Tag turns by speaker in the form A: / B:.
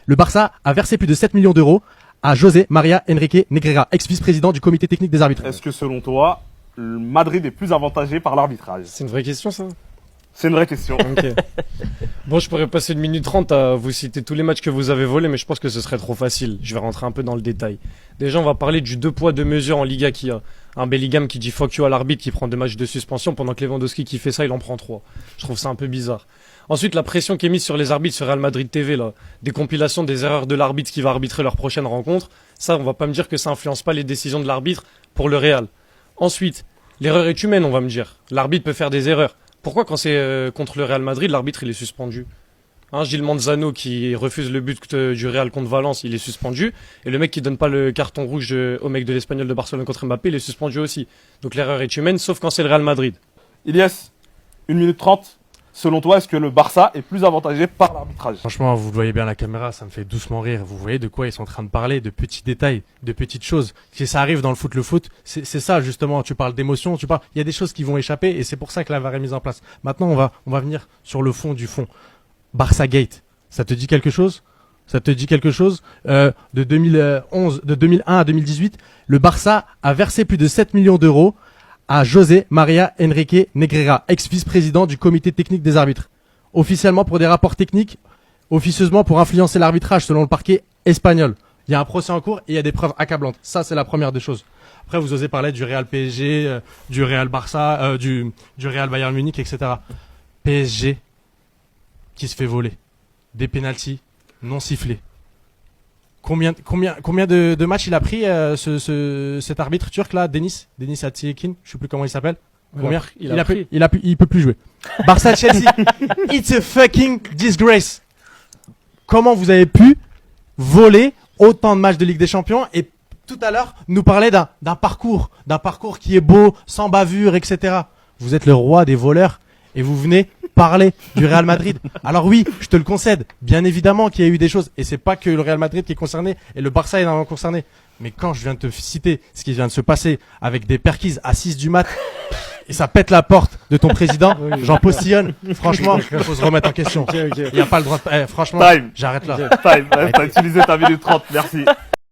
A: Le Barça a versé plus de 7 millions d'euros à José María Enrique Negreira, ex-vice-président du comité technique des arbitres.
B: Est-ce que selon toi, le Madrid est plus avantagé par l'arbitrage?
C: C'est une vraie question, ça.
B: C'est une vraie question.
C: Ok. Bon, je pourrais passer 1 minute 30 à vous citer tous les matchs que vous avez volés, mais je pense que ce serait trop facile. Je vais rentrer un peu dans le détail. Déjà, on va parler du 2 poids 2 mesures en Liga qui a un Bellingham qui dit fuck you à l'arbitre, qui prend 2 matchs de suspension, pendant que Lewandowski qui fait ça, il en prend 3. Je trouve ça un peu bizarre. Ensuite, la pression qui est mise sur les arbitres sur Real Madrid TV, là, des compilations des erreurs de l'arbitre qui va arbitrer leur prochaine rencontre, ça, on va pas me dire que ça influence pas les décisions de l'arbitre pour le Real. Ensuite, l'erreur est humaine, on va me dire. L'arbitre peut faire des erreurs. Pourquoi quand c'est contre le Real Madrid, l'arbitre il est suspendu? Gilles Manzano qui refuse le but du Real contre Valence, il est suspendu. Et le mec qui donne pas le carton rouge au mec de l'Espagnol de Barcelone contre Mbappé, il est suspendu aussi. Donc l'erreur est humaine, sauf quand c'est le Real Madrid.
B: Ilyes, 1 minute 30. Selon toi, est-ce que le Barça est plus avantagé par l'arbitrage?
A: Franchement, vous le voyez bien à la caméra, ça me fait doucement rire. Vous voyez de quoi ils sont en train de parler, de petits détails, de petites choses. Si ça arrive dans le foot, c'est ça justement. Tu parles d'émotion, il y a des choses qui vont échapper et c'est pour ça que la VAR est mise en place. Maintenant, on va venir sur le fond du fond. Barça Gate, ça te dit quelque chose? Ça te dit quelque chose? De 2001 à 2018, le Barça a versé plus de 7 millions d'euros à José María Enrique Negreira, ex-vice-président du comité technique des arbitres. Officiellement pour des rapports techniques, officieusement pour influencer l'arbitrage selon le parquet espagnol. Il y a un procès en cours et il y a des preuves accablantes. Ça, c'est la première des choses. Après, vous osez parler du Real PSG, du Real Barça, du Real Bayern Munich, etc. PSG qui se fait voler. Des pénaltys non sifflés. Combien de matchs il a pris cet arbitre turc là, Denis Atiekin, je sais plus comment il s'appelle. Combien il peut plus jouer. Barça Chelsea, it's a fucking disgrace. Comment vous avez pu voler autant de matchs de Ligue des Champions et tout à l'heure nous parler d'un parcours qui est beau, sans bavure, etc. Vous êtes le roi des voleurs et vous venez parler du Real Madrid. Alors oui, je te le concède, bien évidemment qu'il y a eu des choses, et c'est pas que le Real Madrid qui est concerné, et le Barça est énormément concerné. Mais quand je viens de te citer ce qui vient de se passer avec des perquises à 6 du mat, et ça pète la porte de ton président, j'en postillonne. Franchement, il faut se remettre en question. Il n'y a pas le droit de... franchement,
B: Time.
A: J'arrête là.
B: Time. T'as utilisé ta minute 30, merci.